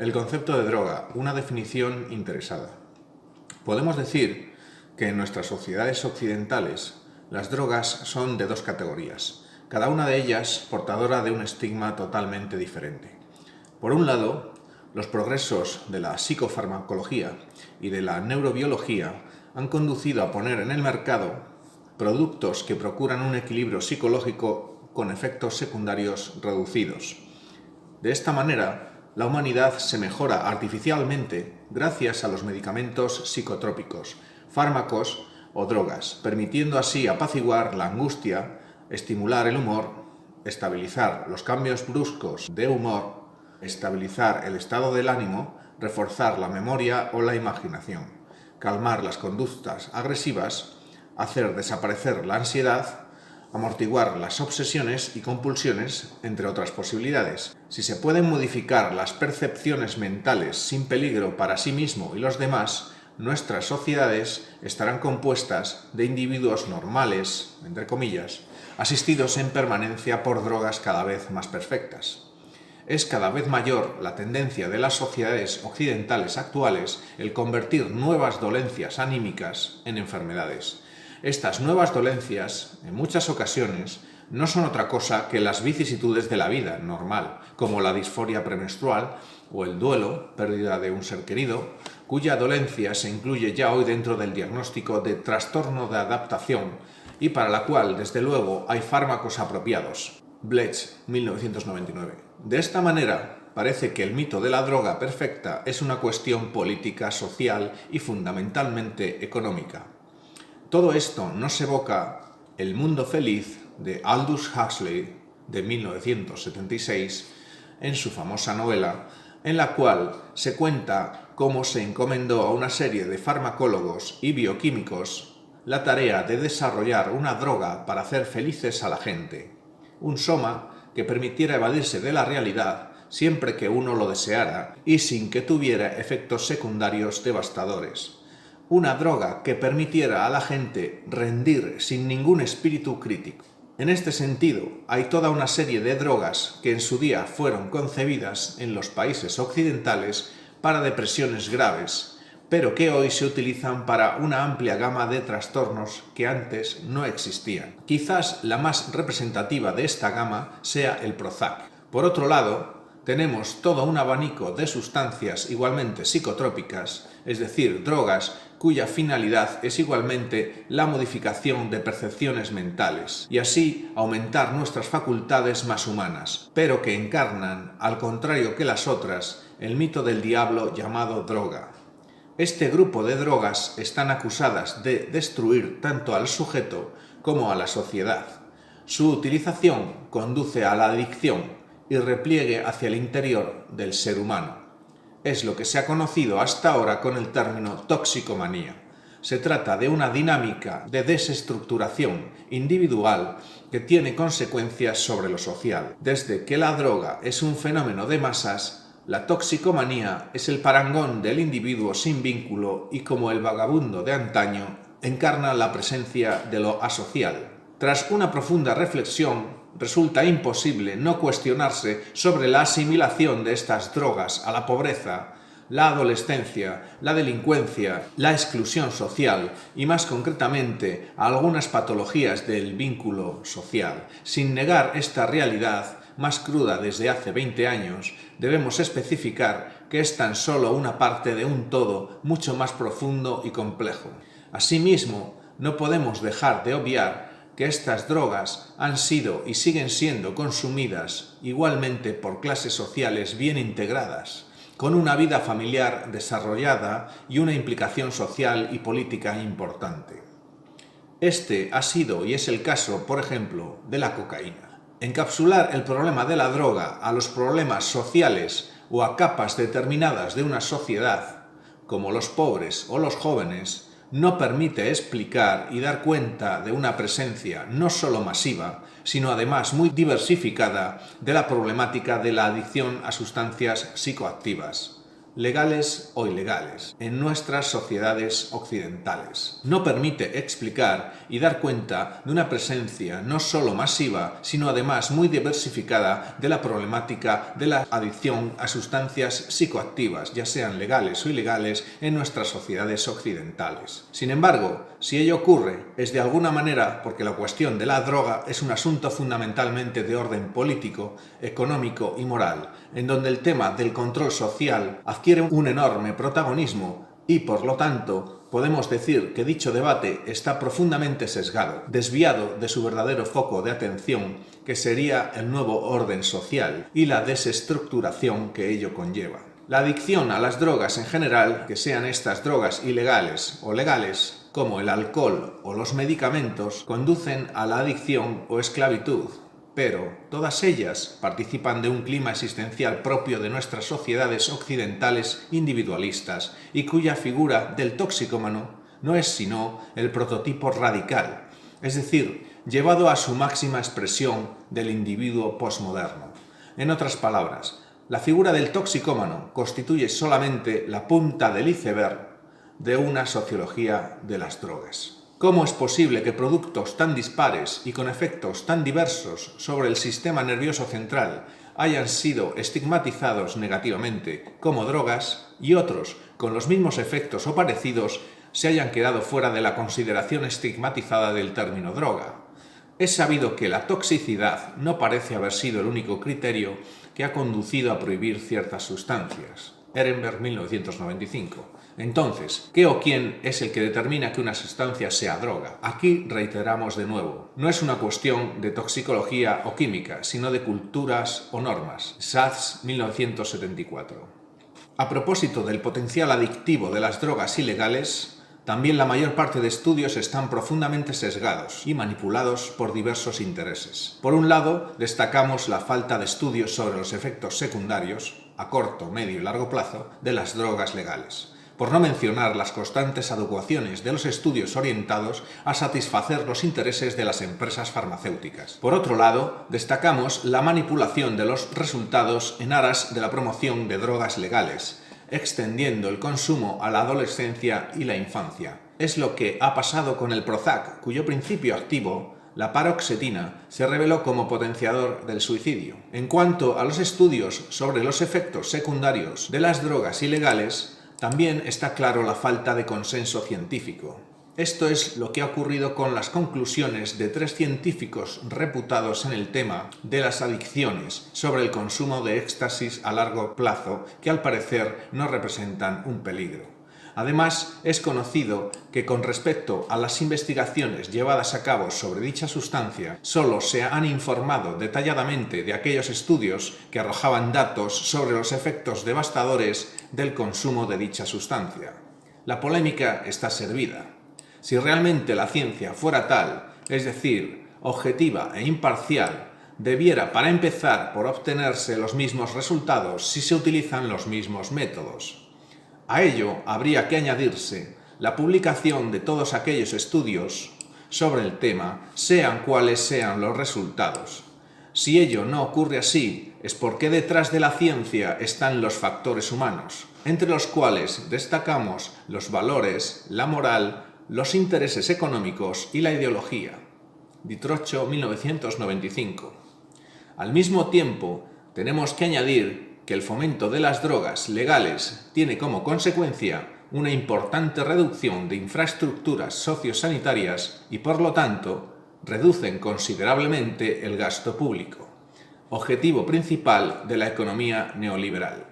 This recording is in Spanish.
El concepto de droga, una definición interesada. Podemos decir que en nuestras sociedades occidentales las drogas son de dos categorías, cada una de ellas portadora de un estigma totalmente diferente. Por un lado, los progresos de la psicofarmacología y de la neurobiología han conducido a poner en el mercado productos que procuran un equilibrio psicológico con efectos secundarios reducidos. De esta manera, la humanidad se mejora artificialmente gracias a los medicamentos psicotrópicos, fármacos o drogas, permitiendo así apaciguar la angustia, estimular el humor, estabilizar los cambios bruscos de humor, estabilizar el estado del ánimo, reforzar la memoria o la imaginación, calmar las conductas agresivas, hacer desaparecer la ansiedad, amortiguar las obsesiones y compulsiones, entre otras posibilidades. Si se pueden modificar las percepciones mentales sin peligro para sí mismo y los demás, nuestras sociedades estarán compuestas de individuos normales, entre comillas, asistidos en permanencia por drogas cada vez más perfectas. Es cada vez mayor la tendencia de las sociedades occidentales actuales el convertir nuevas dolencias anímicas en enfermedades. Estas nuevas dolencias, en muchas ocasiones, no son otra cosa que las vicisitudes de la vida normal, como la disforia premenstrual o el duelo, pérdida de un ser querido, cuya dolencia se incluye ya hoy dentro del diagnóstico de trastorno de adaptación y para la cual, desde luego, hay fármacos apropiados. Blech, 1999. De esta manera, parece que el mito de la droga perfecta es una cuestión política, social y fundamentalmente económica. Todo esto nos evoca El mundo feliz de Aldous Huxley de 1976 en su famosa novela, en la cual se cuenta cómo se encomendó a una serie de farmacólogos y bioquímicos la tarea de desarrollar una droga para hacer felices a la gente, un soma que permitiera evadirse de la realidad siempre que uno lo deseara y sin que tuviera efectos secundarios devastadores. Una droga que permitiera a la gente rendir sin ningún espíritu crítico. En este sentido, hay toda una serie de drogas que en su día fueron concebidas en los países occidentales para depresiones graves, pero que hoy se utilizan para una amplia gama de trastornos que antes no existían. Quizás la más representativa de esta gama sea el Prozac. Por otro lado, tenemos todo un abanico de sustancias igualmente psicotrópicas, es decir, drogas cuya finalidad es igualmente la modificación de percepciones mentales y así aumentar nuestras facultades más humanas, pero que encarnan, al contrario que las otras, el mito del diablo llamado droga. Este grupo de drogas están acusadas de destruir tanto al sujeto como a la sociedad. Su utilización conduce a la adicción y repliegue hacia el interior del ser humano. Es lo que se ha conocido hasta ahora con el término toxicomanía. Se trata de una dinámica de desestructuración individual que tiene consecuencias sobre lo social. Desde que la droga es un fenómeno de masas, la toxicomanía es el parangón del individuo sin vínculo y, como el vagabundo de antaño, encarna la presencia de lo asocial. Tras una profunda reflexión, resulta imposible no cuestionarse sobre la asimilación de estas drogas a la pobreza, la adolescencia, la delincuencia, la exclusión social y, más concretamente, a algunas patologías del vínculo social. Sin negar esta realidad, más cruda desde hace 20 años, debemos especificar que es tan solo una parte de un todo mucho más profundo y complejo. Asimismo, no podemos dejar de obviar que estas drogas han sido y siguen siendo consumidas igualmente por clases sociales bien integradas, con una vida familiar desarrollada y una implicación social y política importante. Este ha sido y es el caso, por ejemplo, de la cocaína. Encapsular el problema de la droga a los problemas sociales o a capas determinadas de una sociedad, como los pobres o los jóvenes, no permite explicar y dar cuenta de una presencia no solo masiva, sino además muy diversificada de la problemática de la adicción a sustancias psicoactivas. legales o ilegales, en nuestras sociedades occidentales. No permite explicar y dar cuenta de una presencia no solo masiva, sino además muy diversificada de la problemática de la adicción a sustancias psicoactivas, ya sean legales o ilegales, en nuestras sociedades occidentales. Sin embargo, si ello ocurre, es de alguna manera porque la cuestión de la droga es un asunto fundamentalmente de orden político, económico y moral, en donde el tema del control social adquiere un enorme protagonismo y, por lo tanto, podemos decir que dicho debate está profundamente sesgado, desviado de su verdadero foco de atención, que sería el nuevo orden social y la desestructuración que ello conlleva. La adicción a las drogas en general, que sean estas drogas ilegales o legales, como el alcohol o los medicamentos, conducen a la adicción o esclavitud, pero todas ellas participan de un clima existencial propio de nuestras sociedades occidentales individualistas y cuya figura del toxicómano no es sino el prototipo radical, es decir, llevado a su máxima expresión del individuo posmoderno. En otras palabras, la figura del toxicómano constituye solamente la punta del iceberg de una sociología de las drogas. ¿Cómo es posible que productos tan dispares y con efectos tan diversos sobre el sistema nervioso central hayan sido estigmatizados negativamente como drogas y otros, con los mismos efectos o parecidos, se hayan quedado fuera de la consideración estigmatizada del término droga? Es sabido que la toxicidad no parece haber sido el único criterio que ha conducido a prohibir ciertas sustancias. Ehrenberg, 1995. Entonces, ¿qué o quién es el que determina que una sustancia sea droga? Aquí reiteramos de nuevo, no es una cuestión de toxicología o química, sino de culturas o normas. Sachs, 1974. A propósito del potencial adictivo de las drogas ilegales, también la mayor parte de estudios están profundamente sesgados y manipulados por diversos intereses. Por un lado, destacamos la falta de estudios sobre los efectos secundarios, a corto, medio y largo plazo, de las drogas legales, por no mencionar las constantes adecuaciones de los estudios orientados a satisfacer los intereses de las empresas farmacéuticas. Por otro lado, destacamos la manipulación de los resultados en aras de la promoción de drogas legales, extendiendo el consumo a la adolescencia y la infancia. Es lo que ha pasado con el Prozac, cuyo principio activo, la paroxetina, se reveló como potenciador del suicidio. En cuanto a los estudios sobre los efectos secundarios de las drogas ilegales, también está claro la falta de consenso científico. Esto es lo que ha ocurrido con las conclusiones de 3 científicos reputados en el tema de las adicciones sobre el consumo de éxtasis a largo plazo, que al parecer no representan un peligro. Además, es conocido que con respecto a las investigaciones llevadas a cabo sobre dicha sustancia, solo se han informado detalladamente de aquellos estudios que arrojaban datos sobre los efectos devastadores del consumo de dicha sustancia. La polémica está servida. Si realmente la ciencia fuera tal, es decir, objetiva e imparcial, debiera para empezar por obtenerse los mismos resultados si se utilizan los mismos métodos. A ello habría que añadirse la publicación de todos aquellos estudios sobre el tema, sean cuales sean los resultados. Si ello no ocurre así, es porque detrás de la ciencia están los factores humanos, entre los cuales destacamos los valores, la moral, los intereses económicos y la ideología. Ditrocho, 1995. Al mismo tiempo, tenemos que añadir que el fomento de las drogas legales tiene como consecuencia una importante reducción de infraestructuras sociosanitarias y, por lo tanto, reducen considerablemente el gasto público, objetivo principal de la economía neoliberal.